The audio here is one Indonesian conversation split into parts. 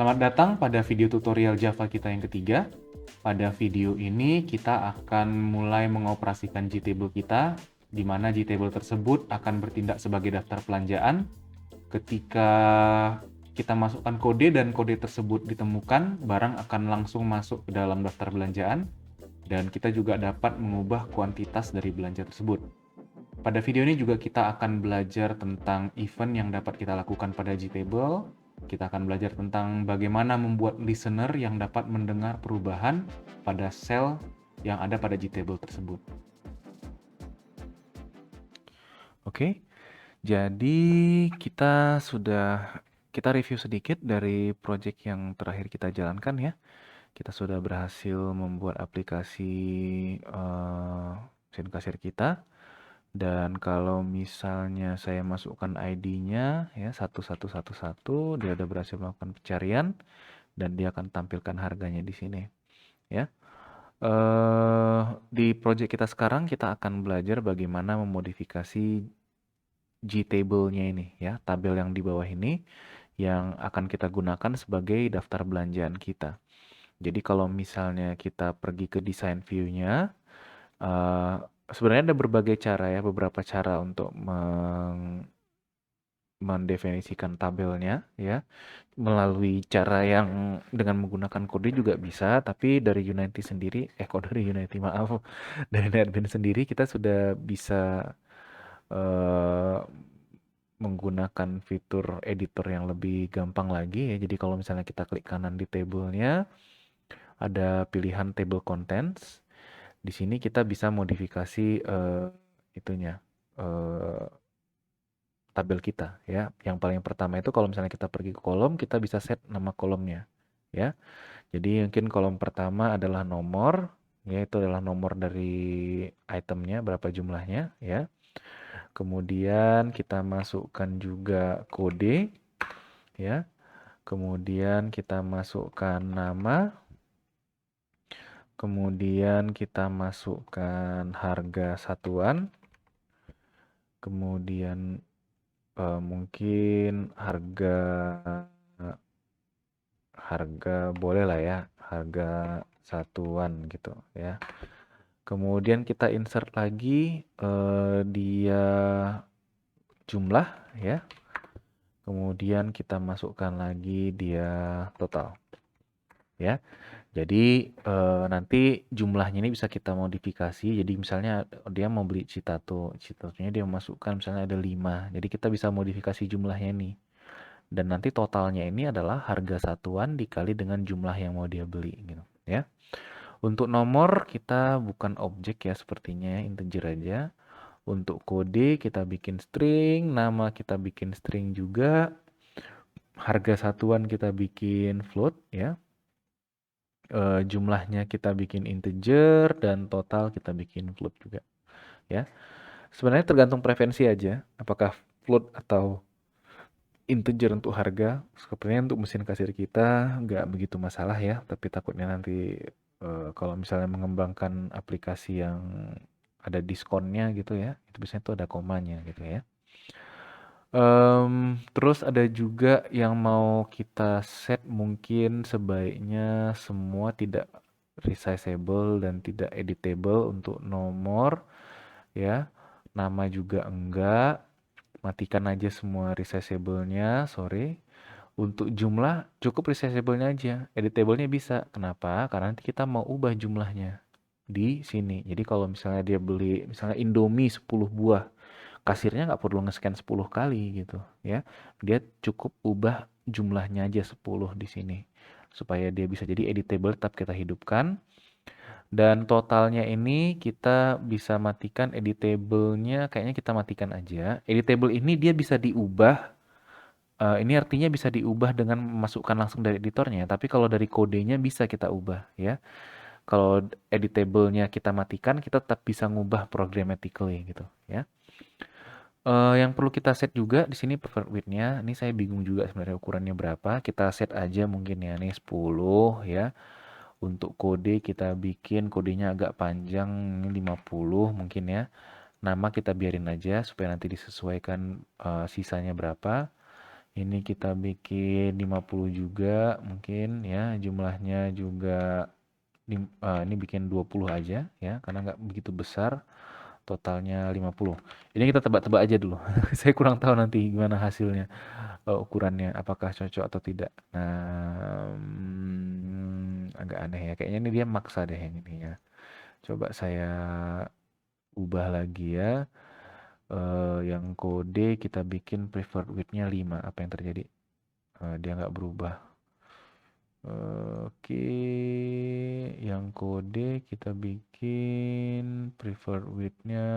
Selamat datang pada video tutorial Java kita yang ketiga. Pada video ini kita akan mulai mengoperasikan JTable kita, di mana JTable tersebut akan bertindak sebagai daftar pelanjaan. Ketika kita masukkan kode dan kode tersebut ditemukan, barang akan langsung masuk ke dalam daftar belanjaan, dan kita juga dapat mengubah kuantitas dari belanja tersebut. Pada video ini juga kita akan belajar tentang event yang dapat kita lakukan pada JTable. Kita akan belajar tentang bagaimana membuat listener yang dapat mendengar perubahan pada sel yang ada pada JTable tersebut. Oke, jadi kita review sedikit dari project yang terakhir kita jalankan ya. Kita sudah berhasil membuat aplikasi mesin kasir kita. Dan kalau misalnya saya masukkan ID-nya ya 1111, dia udah berhasil melakukan pencarian dan dia akan tampilkan harganya di sini ya. Di project kita sekarang kita akan belajar bagaimana memodifikasi JTable-nya ini ya, tabel yang di bawah ini yang akan kita gunakan sebagai daftar belanjaan kita. Jadi kalau misalnya kita pergi ke design view-nya, sebenarnya ada berbagai cara ya, beberapa cara untuk mendefinisikan tabelnya ya. Melalui cara yang dengan menggunakan kode juga bisa, tapi dari Unity sendiri, dari Unity maaf, dari NetBeans sendiri kita sudah bisa menggunakan fitur editor yang lebih gampang lagi ya. Jadi kalau misalnya kita klik kanan di tabelnya, ada pilihan table contents. Di sini kita bisa modifikasi tabel kita ya. Yang paling pertama itu kalau misalnya kita pergi ke kolom, kita bisa set nama kolomnya ya. Jadi mungkin kolom pertama adalah nomor, ya itu adalah nomor dari itemnya berapa jumlahnya ya. Kemudian kita masukkan juga kode ya. Kemudian kita masukkan nama. Kemudian kita masukkan harga satuan. Kemudian mungkin harga boleh lah ya, harga satuan gitu ya. Kemudian kita insert lagi dia jumlah ya. Kemudian kita masukkan lagi dia total ya. Jadi nanti jumlahnya ini bisa kita modifikasi. Jadi misalnya dia mau beli citatonya dia masukkan misalnya ada 5. Jadi kita bisa modifikasi jumlahnya ini. Dan nanti totalnya ini adalah harga satuan dikali dengan jumlah yang mau dia beli gitu ya. Untuk nomor kita bukan objek ya sepertinya ya, integer aja. Untuk kode kita bikin string, nama kita bikin string juga. Harga satuan kita bikin float ya. Jumlahnya kita bikin integer dan total kita bikin float juga ya. Sebenarnya tergantung preferensi aja apakah float atau integer untuk harga. Sepertinya untuk mesin kasir kita nggak begitu masalah ya, tapi takutnya nanti kalau misalnya mengembangkan aplikasi yang ada diskonnya gitu ya, itu biasanya tuh ada komanya gitu ya. Terus ada juga yang mau kita set mungkin sebaiknya semua tidak resizable dan tidak editable untuk nomor ya. Nama juga enggak. Matikan aja semua resizable-nya, sorry. Untuk jumlah cukup resizable-nya aja. Editable-nya bisa. Kenapa? Karena nanti kita mau ubah jumlahnya di sini. Jadi kalau misalnya dia beli misalnya Indomie 10 buah, kasirnya nggak perlu nge-scan 10 kali gitu ya. Dia cukup ubah jumlahnya aja 10 di sini. Supaya dia bisa jadi editable tetap kita hidupkan. Dan totalnya ini kita bisa matikan editable-nya, kayaknya kita matikan aja. Editable ini dia bisa diubah. Ini artinya bisa diubah dengan memasukkan langsung dari editornya, tapi kalau dari kodenya bisa kita ubah ya. Kalau editable-nya kita matikan, kita tetap bisa ngubah programmatically gitu ya. Yang perlu kita set juga di sini preferred width-nya. Ini saya bingung juga sebenarnya ukurannya berapa. Kita set aja mungkin ya nih 10 ya. Untuk kode kita bikin kodenya agak panjang 50 mungkin ya. Nama kita biarin aja supaya nanti disesuaikan sisanya berapa. Ini kita bikin 50 juga mungkin ya, jumlahnya juga ini bikin 20 aja ya, karena nggak begitu besar, totalnya 50. Ini kita tebak-tebak aja dulu. Saya kurang tahu nanti gimana hasilnya, ukurannya, apakah cocok atau tidak. Nah, agak aneh ya, kayaknya ini dia maksa deh yang ini ya. Coba saya ubah lagi ya. Yang kode kita bikin preferred width-nya 5. Apa yang terjadi? Dia nggak berubah. Oke, yang kode kita bikin preferred width-nya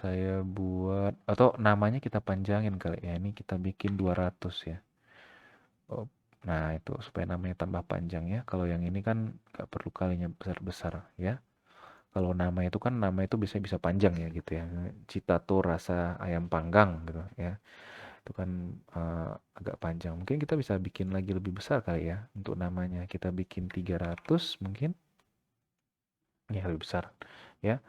saya buat, atau namanya kita panjangin kali ya. Ini kita bikin 200 ya. Oh, nah itu supaya namanya tambah panjang ya. Kalau yang ini kan nggak perlu kalinya besar-besar ya. Kalau nama itu kan nama itu bisa panjang ya gitu ya. Citato rasa ayam panggang gitu ya. Itu kan agak panjang. Mungkin kita bisa bikin lagi lebih besar kali ya untuk namanya. Kita bikin 300 mungkin. Ya lebih besar ya.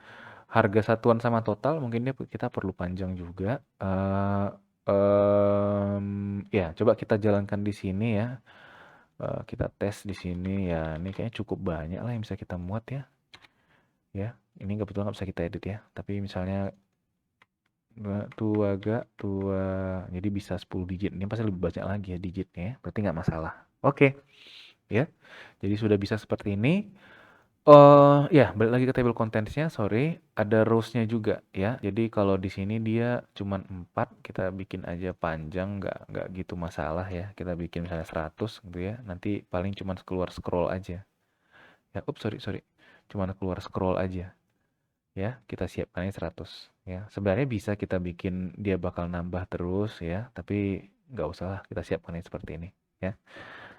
Harga satuan sama total mungkin kita perlu panjang juga. Ya coba kita jalankan di sini ya. Kita tes di sini ya. Ini kayaknya cukup banyak lah yang bisa kita muat ya. Ya, ini kebetulan nggak bisa kita edit ya. Tapi misalnya tua, jadi bisa 10 digit. Ini pasti lebih banyak lagi ya digitnya ya. Berarti nggak masalah. Oke, ya. Jadi sudah bisa seperti ini. Ya, balik lagi ke table contents-nya, sorry. Ada rows-nya juga ya. Jadi kalau di sini dia cuman 4, kita bikin aja panjang, nggak gitu masalah ya. Kita bikin misalnya 100 gitu ya. Nanti paling cuman keluar scroll aja. Ya, sorry. Cuman keluar scroll aja. Ya, kita siapkannya 100 ya. Sebenarnya bisa kita bikin dia bakal nambah terus ya, tapi nggak usah lah, kita siapkannya seperti ini ya.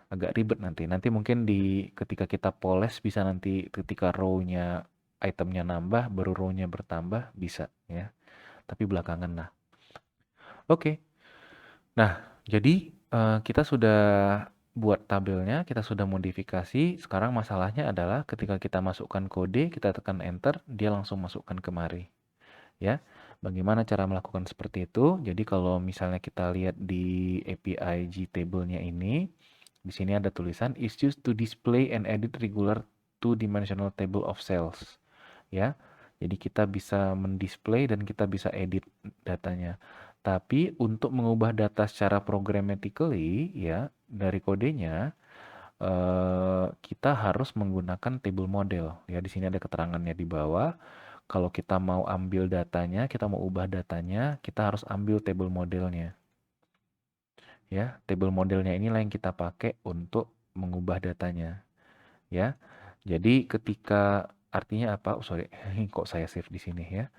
Agak ribet nanti. Nanti mungkin ketika kita poles bisa nanti ketika row-nya itemnya nambah, baru row-nya bertambah bisa ya. Tapi belakangan lah. Oke. Nah, jadi kita sudah buat tabelnya, kita sudah modifikasi. Sekarang masalahnya adalah ketika kita masukkan kode, kita tekan enter, dia langsung masukkan kemari. Ya, bagaimana cara melakukan seperti itu? Jadi kalau misalnya kita lihat di API GTable-nya ini, di sini ada tulisan is used to display and edit regular two-dimensional table of cells. Ya, jadi kita bisa mendisplay dan kita bisa edit datanya. Tapi untuk mengubah data secara programmatically, ya dari kodenya, kita harus menggunakan table model. Ya, di sini ada keterangannya di bawah. Kalau kita mau ambil datanya, kita mau ubah datanya, kita harus ambil table modelnya. Ya, table modelnya inilah yang kita pakai untuk mengubah datanya. Ya, jadi ketika artinya apa? Sorry, kok saya save di sini ya.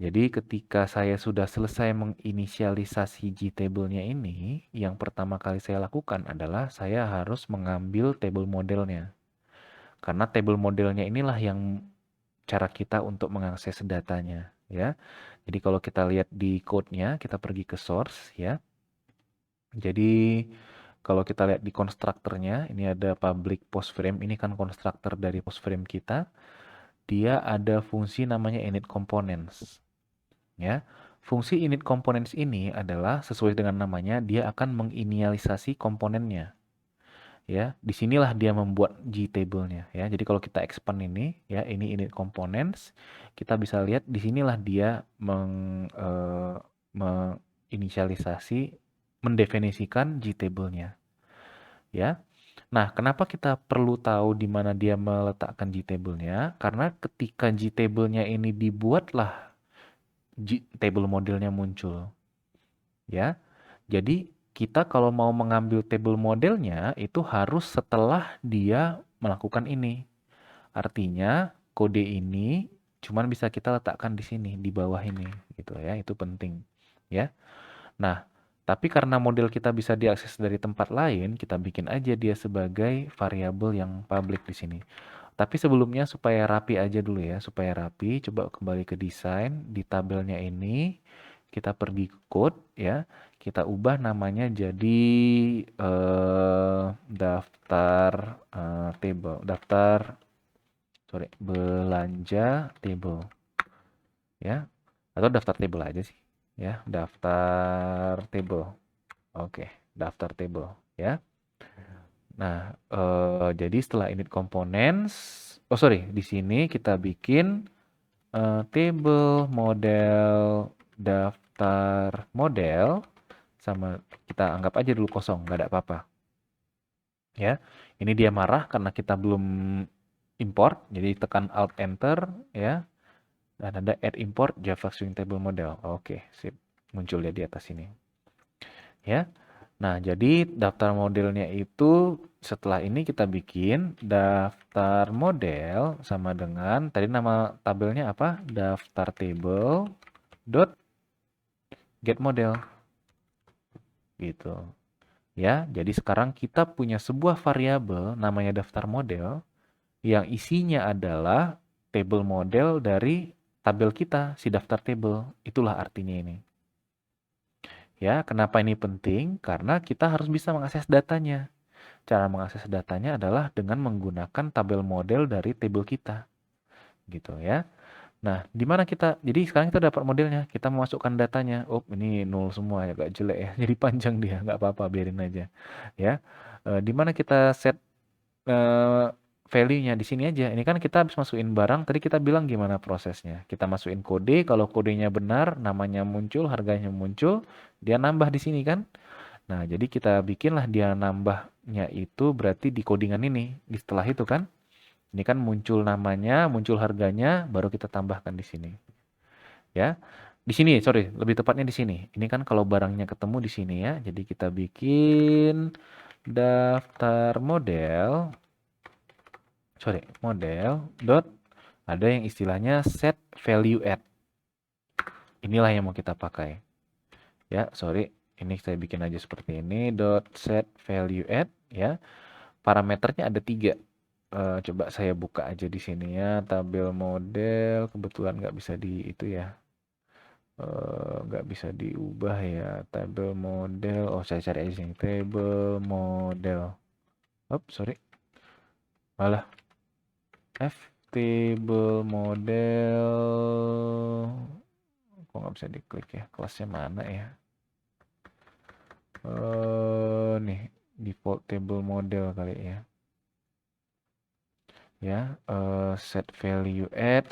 Jadi ketika saya sudah selesai menginisialisasi GTable-nya ini, yang pertama kali saya lakukan adalah saya harus mengambil table modelnya. Karena table modelnya inilah yang cara kita untuk mengakses datanya ya. Jadi kalau kita lihat di code-nya, kita pergi ke source ya. Jadi kalau kita lihat di konstruktornya, ini ada public post frame, ini kan konstruktor dari post frame kita. Dia ada fungsi namanya init components. Ya. Fungsi init components ini adalah sesuai dengan namanya, dia akan menginisialisasi komponennya. Ya, disinilah dia membuat GTable-nya ya. Jadi kalau kita expand ini ya, ini init components, kita bisa lihat disinilah dia menginisialisasi, mendefinisikan GTable-nya ya. Nah, kenapa kita perlu tahu di mana dia meletakkan GTable-nya? Karena ketika GTable-nya ini dibuatlah table modelnya muncul ya. Jadi kita kalau mau mengambil table modelnya itu harus setelah dia melakukan ini. Artinya kode ini cuman bisa kita letakkan di sini, di bawah ini gitu ya. Itu penting ya. Nah, tapi karena model kita bisa diakses dari tempat lain, kita bikin aja dia sebagai variabel yang public di sini. Tapi sebelumnya supaya rapi aja dulu ya, supaya rapi, coba kembali ke desain di tabelnya ini, kita pergi ke code ya, kita ubah namanya jadi daftar belanja table ya, atau daftar table aja sih ya, daftar table. Oke. daftar table ya. Nah, jadi setelah init components, oh sorry, di sini kita bikin table model daftar model sama kita anggap aja dulu kosong, nggak ada apa-apa. Ya, ini dia marah karena kita belum import, jadi tekan Alt Enter ya, dan ada add import Java Swing Table Model. Oke, sip, muncul ya di atas ini. Ya, nah jadi daftar modelnya itu setelah ini kita bikin daftar model sama dengan tadi nama tabelnya apa? Daftar table dot get model gitu. Ya, jadi sekarang kita punya sebuah variabel namanya daftar model yang isinya adalah table model dari tabel kita, si daftar table. Itulah artinya ini. Ya, kenapa ini penting? Karena kita harus bisa mengakses datanya. Cara mengakses datanya adalah dengan menggunakan tabel model dari table kita. Gitu ya. Nah, di mana kita, jadi sekarang kita dapat modelnya, kita memasukkan datanya. Oh, ini nol semua ya, agak jelek ya. Jadi panjang dia, nggak apa-apa, biarin aja. Ya, di mana kita set value-nya di sini aja. Ini kan kita habis masukin barang, tadi kita bilang gimana prosesnya. Kita masukin kode, kalau kodenya benar, namanya muncul, harganya muncul, dia nambah di sini kan. Nah, jadi kita bikinlah dia nambahnya itu berarti di codingan ini, di setelah itu kan. Ini kan muncul namanya, muncul harganya, baru kita tambahkan di sini. Ya. Di sini, sorry, lebih tepatnya di sini. Ini kan kalau barangnya ketemu di sini ya. Jadi kita bikin daftar model, sorry, model dot ada yang istilahnya set value add. Inilah yang mau kita pakai. Ya, sorry, ini saya bikin aja seperti ini dot set value add ya. Parameternya ada 3. Coba saya buka aja di sini ya, tabel model kebetulan nggak bisa di itu ya, nggak bisa diubah ya, tabel model. Oh, saya cari aja sini, tabel model. Oh, sorry, malah F table model. Kok nggak bisa diklik ya? Kelasnya mana ya? Nih default table model kali ya. Ya, set value add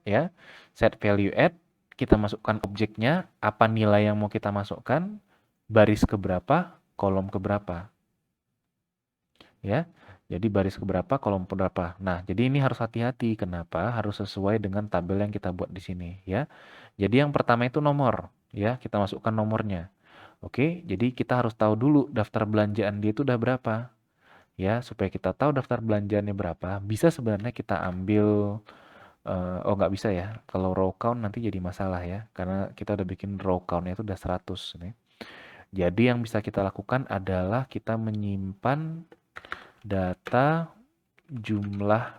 ya. Set value add, kita masukkan objeknya, apa nilai yang mau kita masukkan, baris keberapa, kolom keberapa. Ya. Jadi baris keberapa, kolom keberapa. Nah, jadi ini harus hati-hati. Kenapa? Harus sesuai dengan tabel yang kita buat di sini, ya. Jadi yang pertama itu nomor, ya. Kita masukkan nomornya. Oke, jadi kita harus tahu dulu daftar belanjaan dia itu udah berapa. Ya, supaya kita tahu daftar belanjaannya berapa, bisa sebenarnya kita ambil oh nggak bisa ya. Kalau row count nanti jadi masalah ya, karena kita udah bikin row count-nya itu udah 100 nih. Jadi yang bisa kita lakukan adalah kita menyimpan data jumlah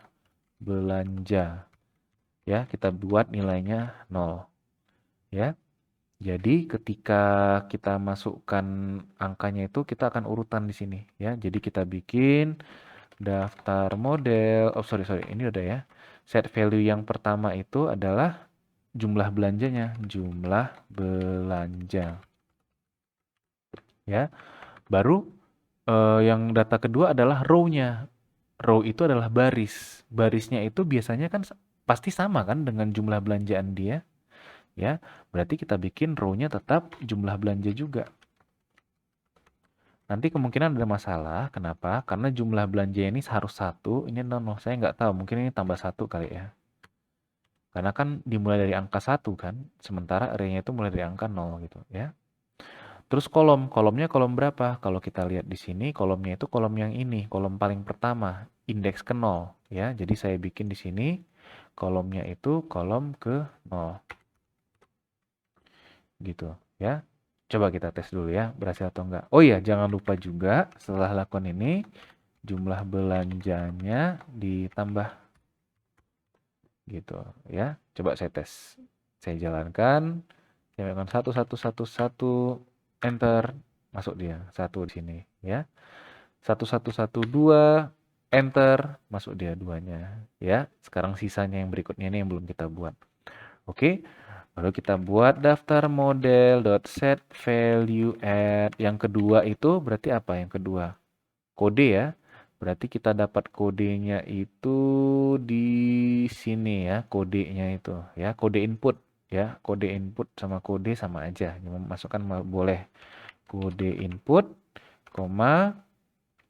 belanja. Ya, kita buat nilainya 0. Ya. Jadi ketika kita masukkan angkanya itu kita akan urutan di sini ya. Jadi kita bikin daftar model. Oh sorry, ini udah ya. Set value yang pertama itu adalah jumlah belanjanya, jumlah belanja. Ya. Baru yang data kedua adalah row-nya. Row itu adalah baris. Barisnya itu biasanya kan pasti sama kan dengan jumlah belanjaan dia. Ya, berarti kita bikin row-nya tetap jumlah belanja juga. Nanti kemungkinan ada masalah, kenapa? Karena jumlah belanja ini harus 1, ini 0, saya nggak tahu, mungkin ini tambah 1 kali ya. Karena kan dimulai dari angka 1 kan, sementara array-nya itu mulai dari angka 0 gitu ya. Terus kolomnya kolom berapa? Kalau kita lihat di sini, kolomnya itu kolom yang ini, kolom paling pertama, indeks ke 0 ya. Jadi saya bikin di sini, kolomnya itu kolom ke 0. Gitu ya. Coba kita tes dulu ya, berhasil atau enggak. Oh iya, jangan lupa juga setelah lakukan ini, jumlah belanjanya ditambah. Gitu ya. Coba saya tes. Saya jalankan. Saya lakukan 1111, enter. Masuk dia. 1 di sini ya. 1112, enter. Masuk dia 2-nya. Ya. Sekarang sisanya yang berikutnya ini yang belum kita buat. Oke. Lalu kita buat daftar model.set value add. Yang kedua itu berarti apa? Yang kedua kode ya. Berarti kita dapat kodenya itu di sini ya, kodenya itu ya, kode input ya. Kode input sama kode sama aja. Masukkan boleh kode input, koma,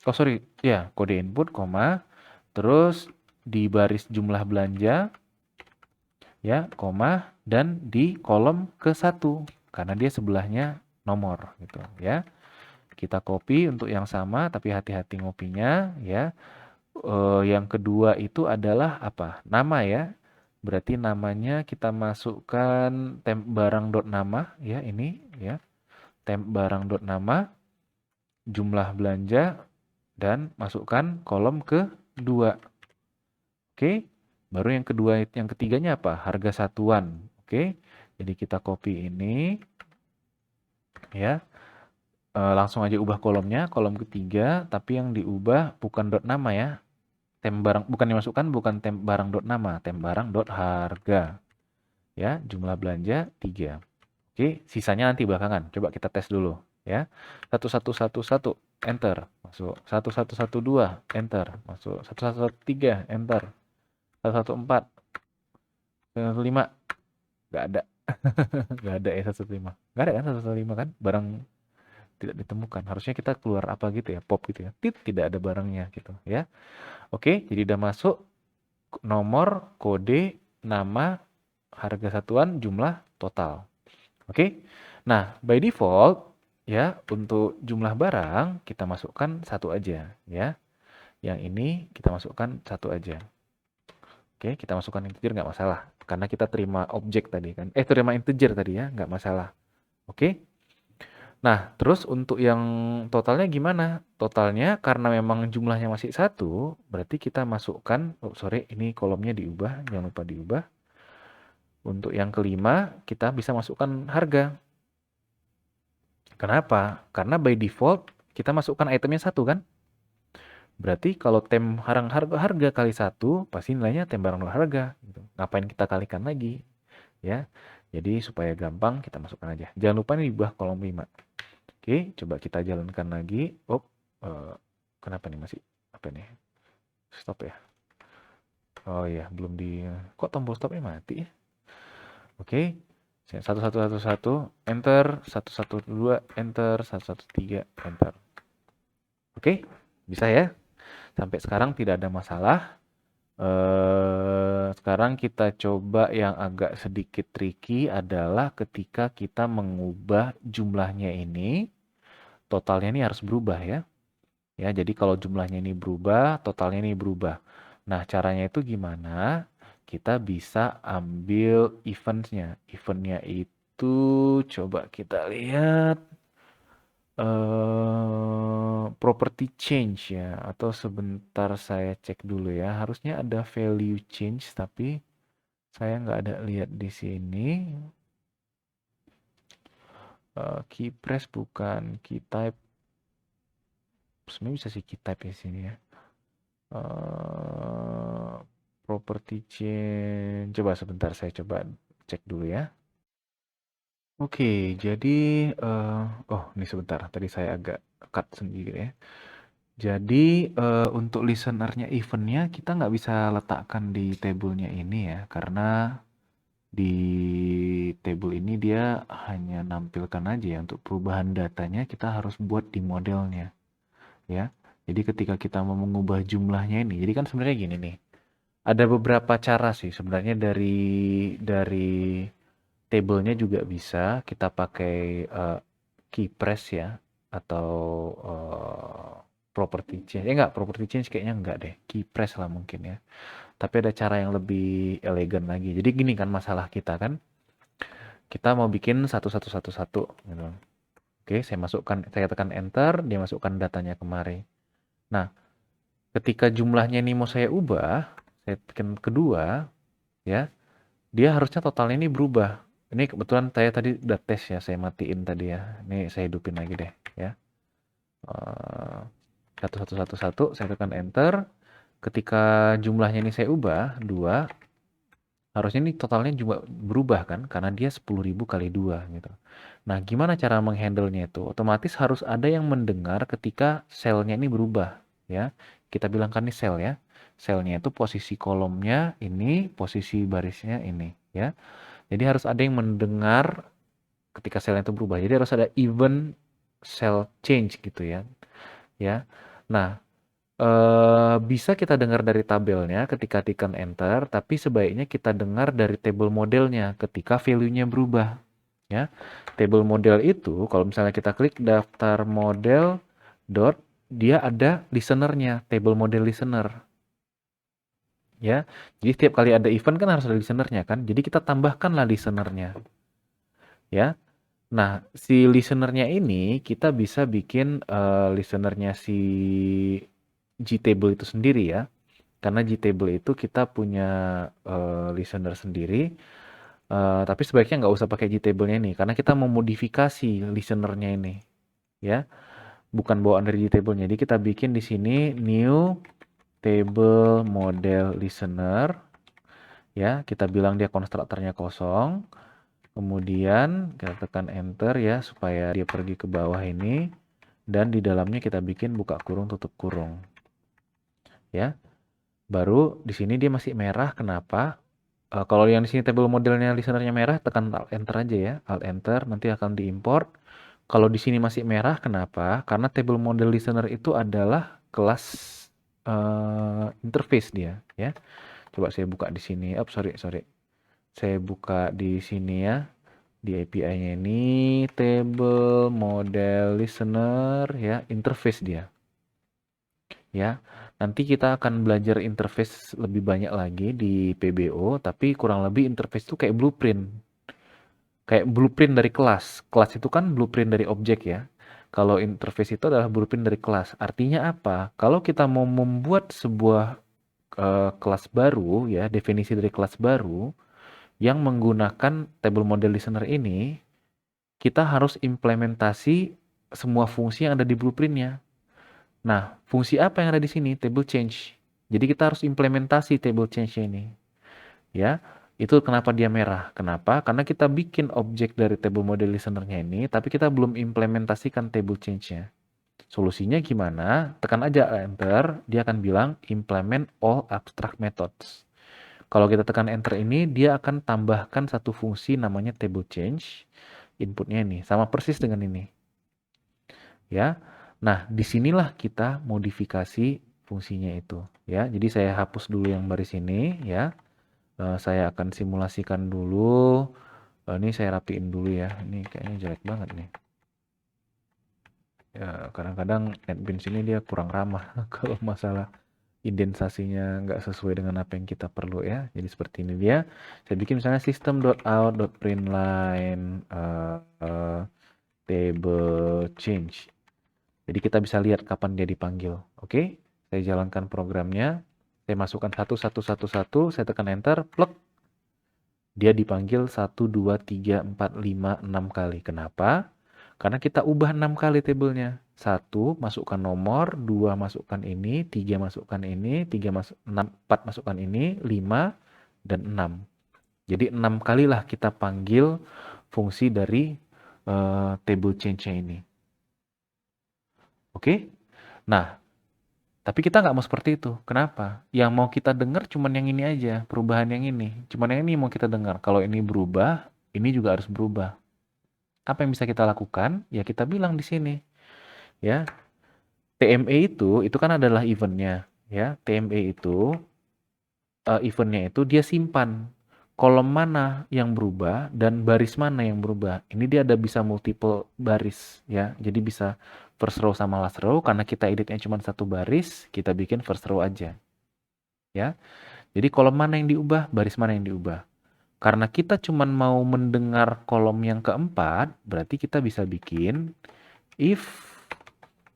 oh sorry, ya kode input, koma, terus di baris jumlah belanja ya, koma, dan di kolom ke-1 karena dia sebelahnya nomor gitu ya. Kita copy untuk yang sama tapi hati-hati ngopinya ya. Yang kedua itu adalah apa? Nama ya. Berarti namanya kita masukkan temp barang dot nama ya, ini ya. Temp barang dot nama, jumlah belanja, dan masukkan kolom ke-2. Oke. Baru yang kedua, yang ketiganya apa? Harga satuan. Oke. Jadi kita copy ini ya. Langsung aja ubah kolomnya, kolom ketiga, tapi yang diubah bukan dot nama ya. Tem barang bukan dimasukkan, bukan tem barang dot nama, tem barang dot harga. Ya, jumlah belanja 3. Oke, sisanya nanti belakangan. Coba kita tes dulu ya. 1111 enter, masuk. 1112 enter, masuk. 1113 enter. 114 115 nggak ada. Nggak ada ya 115. Nggak ada kan 115 kan? Barang tidak ditemukan. Harusnya kita keluar apa gitu ya, pop gitu ya. Tidak ada barangnya gitu ya. Oke, jadi udah masuk nomor, kode, nama, harga satuan, jumlah, total. Oke. Nah, by default ya untuk jumlah barang kita masukkan 1 aja ya. Yang ini kita masukkan 1 aja. Oke, kita masukkan integer nggak masalah karena kita terima objek tadi kan. Terima integer tadi ya, nggak masalah. Oke. Nah, terus untuk yang totalnya gimana? Totalnya karena memang jumlahnya masih 1, berarti kita masukkan, oh sorry, ini kolomnya diubah, jangan lupa diubah. Untuk yang kelima, kita bisa masukkan harga. Kenapa? Karena by default, kita masukkan itemnya 1 kan? Berarti kalau tem harga kali 1, pasti nilainya tem barang harga. Gitu. Ngapain kita kalikan lagi? Ya, jadi supaya gampang kita masukkan aja. Jangan lupa nih diubah kolom 5. Oke, coba kita jalankan lagi. Kenapa nih masih apa nih? Stop ya. Oh iya, belum di. Kok tombol stopnya mati ya? Oke, 1111 enter, 112 enter, 113 enter. Oke, bisa ya. Sampai sekarang tidak ada masalah. Sekarang kita coba yang agak sedikit tricky adalah ketika kita mengubah jumlahnya ini. Totalnya ini harus berubah ya. Ya, jadi kalau jumlahnya ini berubah, totalnya ini berubah. Nah, caranya itu gimana? Kita bisa ambil eventnya. Eventnya itu coba kita lihat property change ya. Atau sebentar saya cek dulu ya. Harusnya ada value change, tapi saya nggak ada lihat di sini. Key press bukan key type. Sebenarnya bisa sih key type di sini ya. Property change. Coba sebentar saya coba cek dulu ya. Oke, jadi ini sebentar. Tadi saya agak cut sendiri ya. Jadi untuk listenernya eventnya kita nggak bisa letakkan di tabelnya ini ya, karena di table ini dia hanya nampilkan aja ya. Untuk perubahan datanya kita harus buat di modelnya ya. Jadi ketika kita mau mengubah jumlahnya ini, jadi kan sebenarnya gini nih. Ada beberapa cara sih sebenarnya dari tabelnya juga bisa kita pakai key press ya atau property change. Enggak, property change kayaknya enggak deh. Key press lah mungkin ya. Tapi ada cara yang lebih elegan lagi. Jadi gini kan masalah kita kan. Kita mau bikin 1111 gitu. Oke, saya tekan enter, dia masukkan datanya kemari. Nah, ketika jumlahnya ini mau saya ubah, saya tekan kedua, ya, dia harusnya totalnya ini berubah. Ini kebetulan saya tadi udah tes ya, saya matiin tadi ya. Ini saya hidupin lagi deh, ya. 1111, saya tekan enter. Ketika jumlahnya ini saya ubah, 2, Harusnya ini totalnya juga berubah kan, karena dia 10.000 kali 2 gitu. Nah, gimana cara menghandle-nya itu? Otomatis harus ada yang mendengar ketika selnya ini berubah, ya. Kita bilangkan ini sel ya. Selnya itu posisi kolomnya ini, posisi barisnya ini, ya. Jadi harus ada yang mendengar ketika selnya itu berubah. Jadi harus ada event cell change gitu ya. Ya. Nah, bisa kita dengar dari tabelnya ketika tekan enter, tapi sebaiknya kita dengar dari table modelnya ketika value-nya berubah. Ya, table model itu kalau misalnya kita klik daftar model dot, dia ada listenernya, table model listener. Ya, jadi setiap kali ada event kan harus ada listenernya kan. Jadi kita tambahkanlah listenernya. Ya, nah si listenernya ini kita bisa bikin listenernya si Gtable itu sendiri ya. Karena Gtable itu kita punya listener sendiri, tapi sebaiknya nggak usah pakai Gtable-nya ini, karena kita memodifikasi listener-nya ini, ya, bukan bawaan dari Gtable-nya. Jadi kita bikin di sini new table model listener, ya, kita bilang dia konstruktornya kosong, kemudian kita tekan enter ya supaya dia pergi ke bawah ini, dan di dalamnya kita bikin buka kurung tutup kurung, ya. Baru di sini dia masih merah, kenapa? Kalau yang di sini table modelnya listenernya merah, tekan Alt Enter aja ya, Alt Enter nanti akan diimport. Kalau di sini masih merah, kenapa? Karena table model listener itu adalah kelas interface dia, ya. Coba saya buka di sini. Sorry. Saya buka di sini ya, di API-nya ini table model listener ya, interface dia. Ya, nanti kita akan belajar interface lebih banyak lagi di PBO, tapi kurang lebih interface itu kayak blueprint. Kayak blueprint dari kelas. Kelas itu kan blueprint dari objek ya. Kalau interface itu adalah blueprint dari kelas. Artinya apa? Kalau kita mau membuat sebuah kelas baru ya, definisi dari kelas baru yang menggunakan table model listener ini, kita harus implementasi semua fungsi yang ada di blueprintnya. Nah, fungsi apa yang ada di sini? Table change. Jadi kita harus implementasi table change ini. Ya, itu kenapa dia merah. Kenapa? Karena kita bikin objek dari table model listener-nya ini, tapi kita belum implementasikan table change-nya. Solusinya gimana? Tekan aja enter, dia akan bilang implement all abstract methods. Kalau kita tekan enter ini, dia akan tambahkan satu fungsi namanya table change. Inputnya ini, sama persis dengan ini. Ya, nah disinilah kita modifikasi fungsinya itu. Ya, jadi saya hapus dulu yang baris ini. Ya, saya akan simulasikan dulu. Ini saya rapiin dulu ya. Ini kayaknya jelek banget nih. Ya, kadang-kadang NetBeans ini dia kurang ramah kalau masalah indensasinya nggak sesuai dengan apa yang kita perlu ya. Jadi seperti ini dia. Saya bikin misalnya system.out.println table change. Jadi kita bisa lihat kapan dia dipanggil. Oke, saya jalankan programnya. Saya masukkan satu, saya tekan enter, plek. Dia dipanggil 1, 2, 3, 4, 5, 6 kali. Kenapa? Karena kita ubah 6 kali tabelnya. 1, masukkan nomor, 2, masukkan ini, 3, masukkan ini, 4, masukkan ini, 5, dan 6. Jadi 6 kalilah kita panggil fungsi dari table change-nya ini. Oke? Nah, tapi kita nggak mau seperti itu. Kenapa? Yang mau kita dengar cuman yang ini aja, perubahan yang ini. Cuman yang ini mau kita dengar. Kalau ini berubah, ini juga harus berubah. Apa yang bisa kita lakukan? Ya kita bilang di sini. Ya, TME itu kan adalah eventnya. Ya, TME itu eventnya itu dia simpan kolom mana yang berubah dan baris mana yang berubah. Ini dia ada bisa multiple baris ya. Jadi bisa first row sama last row, karena kita editnya cuma satu baris, kita bikin first row aja. Ya. Jadi kolom mana yang diubah, baris mana yang diubah. Karena kita cuma mau mendengar kolom yang keempat, berarti kita bisa bikin if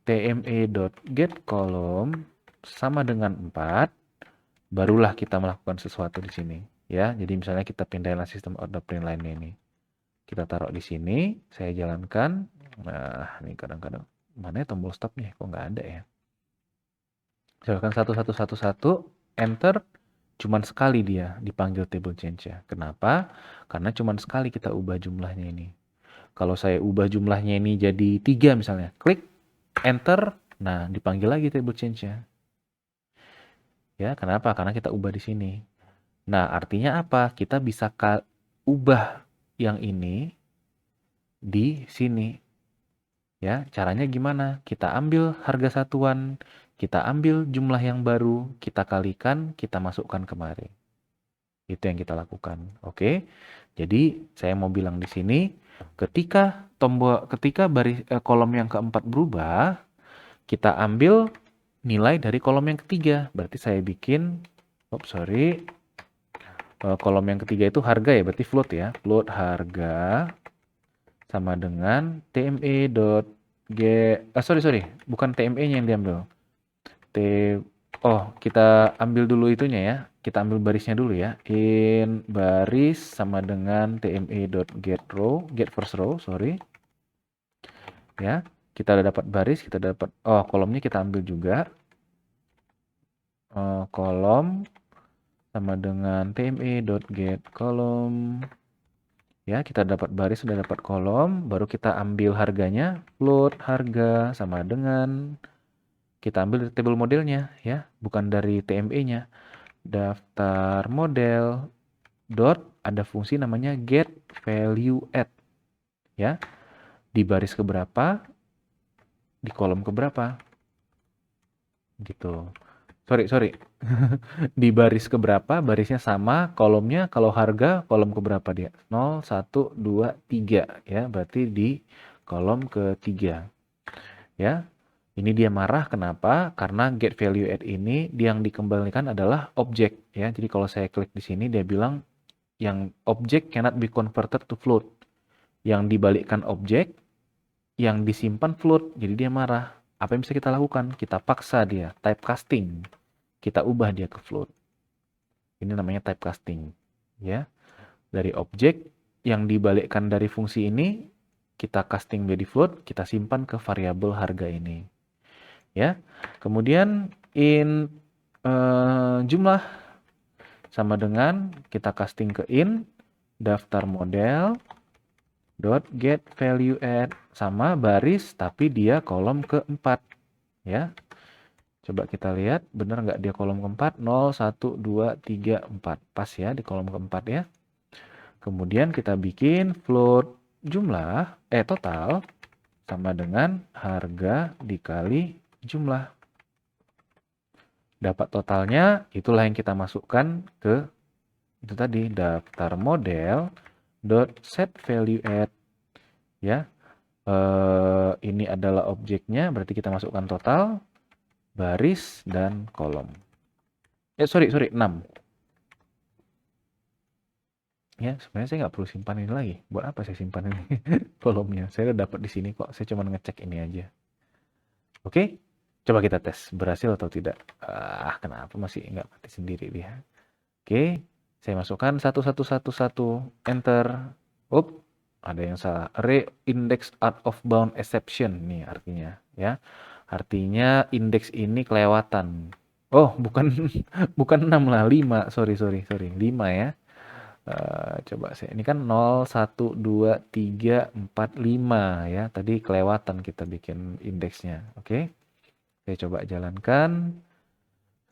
tme.getColumn sama dengan 4, barulah kita melakukan sesuatu di sini. Ya, jadi misalnya kita pindahin sistem out.println ini. Kita taruh di sini, saya jalankan. Nah, ini kadang-kadang mana ya tombol stopnya? Kok nggak ada ya? Jalankan satu, enter. Cuman sekali dia dipanggil table change ya. Kenapa? Karena cuman sekali kita ubah jumlahnya ini. Kalau saya ubah jumlahnya ini jadi 3 misalnya, klik enter, nah dipanggil lagi table change-nya. Ya, kenapa? Karena kita ubah di sini. Nah, artinya apa? Kita bisa ubah yang ini di sini. Ya, caranya gimana? Kita ambil harga satuan, kita ambil jumlah yang baru, kita kalikan, kita masukkan kemari. Itu yang kita lakukan. Oke. Jadi, saya mau bilang di sini, ketika kolom yang keempat berubah, kita ambil nilai dari kolom yang ketiga. Berarti saya bikin, kolom yang ketiga itu harga ya, berarti float ya. Float harga sama dengan bukan TME-nya yang diambil. Kita ambil dulu itunya ya. Kita ambil barisnya dulu ya. In baris sama dengan tme.getRow, get first row, ya. Kita udah dapat baris, kita dapat kolomnya kita ambil juga. Kolom sama dengan tme.getColumn. Ya, kita dapat baris, sudah dapat kolom, baru kita ambil harganya, float harga sama dengan kita ambil dari table modelnya ya, bukan dari TME-nya. Daftar model dot ada fungsi namanya get value add ya. Di baris keberapa, di kolom keberapa. Gitu. Sorry. Di baris keberapa, barisnya sama, kolomnya kalau harga kolom keberapa dia? 0, 1, 2, 3 ya, berarti di kolom ketiga. Ya. Ini dia marah kenapa? Karena get value add ini yang dikembalikan adalah objek ya. Jadi kalau saya klik di sini dia bilang yang objek cannot be converted to float. Yang dibalikkan objek, yang disimpan float. Jadi dia marah. Apa yang bisa kita lakukan? Kita paksa dia typecasting. Kita ubah dia ke float. Ini namanya typecasting ya. Dari objek yang dibalikkan dari fungsi ini kita casting jadi float, kita simpan ke variabel harga ini. Ya. Kemudian in jumlah sama dengan kita casting ke in daftar model dot get value add sama baris tapi dia kolom keempat ya. Coba kita lihat benar nggak dia kolom keempat 0 1 2 3 4 pas ya di kolom keempat ya. Kemudian kita bikin float jumlah total sama dengan harga dikali jumlah. Dapat totalnya, itulah yang kita masukkan ke itu tadi daftar model dot set value add ya. Ini adalah objeknya, berarti kita masukkan total, baris dan kolom. Sorry 6. Ya, sebenarnya saya nggak perlu simpan ini lagi. Buat apa saya simpan ini kolomnya? Saya udah dapat di sini kok. Saya cuma ngecek ini aja. Oke. Coba kita tes berhasil atau tidak. Kenapa masih nggak mati sendiri dia? Oke, saya masukkan 1111 enter. Ada yang salah. Array index out of bound exception nih artinya ya. Artinya indeks ini kelewatan. Bukan bukan 6 lah, 5. Sorry. 5 ya. Coba saya ini kan 0 1 2 3 4 5 ya. Tadi kelewatan kita bikin indeksnya. Oke. Saya coba jalankan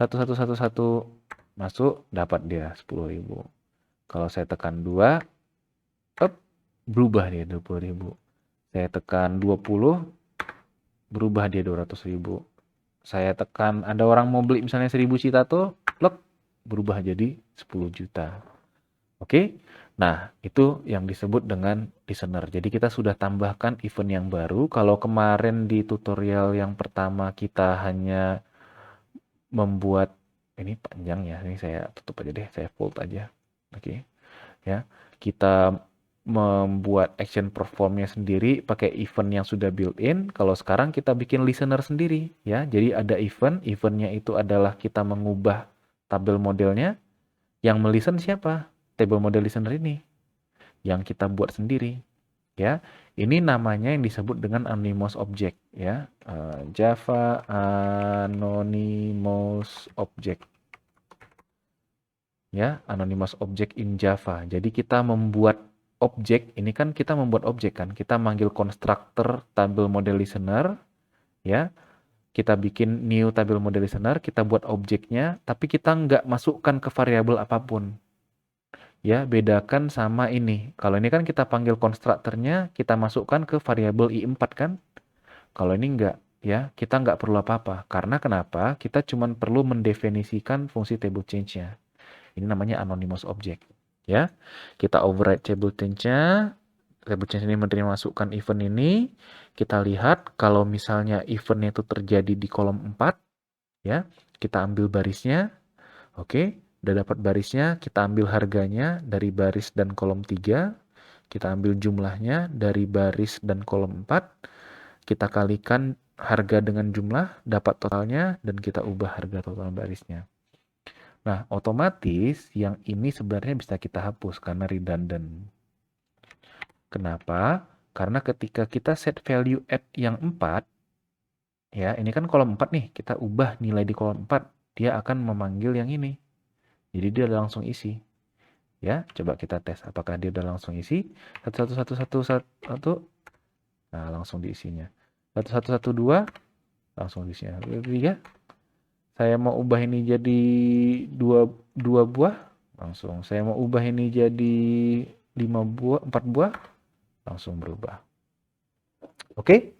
1111 masuk, dapat dia 10.000. Kalau saya tekan 2 berubah dia 20.000. Saya tekan 20 berubah dia 200.000. Saya tekan ada orang mau beli misalnya 1000 citato, berubah jadi 10 juta. Oke. Nah, itu yang disebut dengan listener. Jadi kita sudah tambahkan event yang baru. Kalau kemarin di tutorial yang pertama kita hanya membuat ini panjang ya. Ini saya tutup aja deh, saya fold aja. Oke. Ya. Kita membuat action performnya sendiri pakai event yang sudah built-in. Kalau sekarang kita bikin listener sendiri ya. Jadi ada eventnya itu adalah kita mengubah tabel modelnya. Yang melisten siapa? Table model listener ini yang kita buat sendiri ya. Ini namanya yang disebut dengan anonymous object ya. Java anonymous object Ya, anonymous object in Java. Jadi kita membuat objek, ini kan kita membuat objek kan, kita manggil constructor table model listener, ya, kita bikin new table model listener, kita buat objeknya, tapi kita nggak masukkan ke variabel apapun. Ya, bedakan sama ini. Kalau ini kan kita panggil constructornya, kita masukkan ke variabel i4 kan. Kalau ini enggak, ya, kita nggak perlu apa-apa. Karena kenapa? Kita cuma perlu mendefinisikan fungsi table change-nya. Ini namanya anonymous object. Ya, kita override table change-nya. Table change ini menerima masukan event ini. Kita lihat kalau misalnya eventnya itu terjadi di kolom 4, ya, kita ambil barisnya. Oke, udah dapat barisnya, kita ambil harganya dari baris dan kolom 3. Kita ambil jumlahnya dari baris dan kolom 4. Kita kalikan harga dengan jumlah, dapat totalnya, dan kita ubah harga total barisnya. Nah, otomatis yang ini sebenarnya bisa kita hapus karena redundant. Kenapa? Karena ketika kita set value add yang 4, ya, ini kan kolom 4 nih, kita ubah nilai di kolom 4, dia akan memanggil yang ini. Jadi dia udah langsung isi. Ya, coba kita tes apakah dia udah langsung isi. 11111. Nah, langsung diisinya. 1112 langsung diisinya. 3. Saya mau ubah ini jadi dua buah, langsung. Saya mau ubah ini jadi 5 buah, 4 buah, langsung berubah. Oke?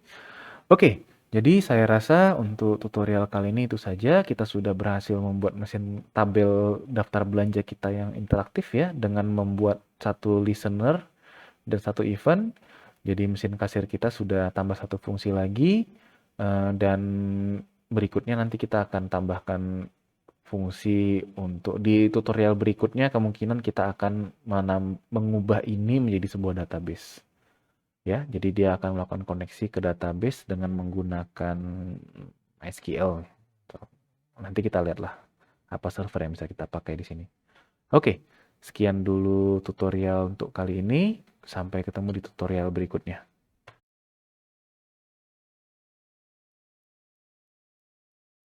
Oke. Jadi saya rasa untuk tutorial kali ini itu saja. Kita sudah berhasil membuat mesin tabel daftar belanja kita yang interaktif ya, dengan membuat satu listener dan satu event. Jadi mesin kasir kita sudah tambah satu fungsi lagi, dan berikutnya nanti kita akan tambahkan fungsi untuk di tutorial berikutnya. Kemungkinan kita akan mengubah ini menjadi sebuah database. Ya, jadi dia akan melakukan koneksi ke database dengan menggunakan MySQL. Nanti kita lihatlah apa server yang bisa kita pakai di sini. Oke, sekian dulu tutorial untuk kali ini. Sampai ketemu di tutorial berikutnya.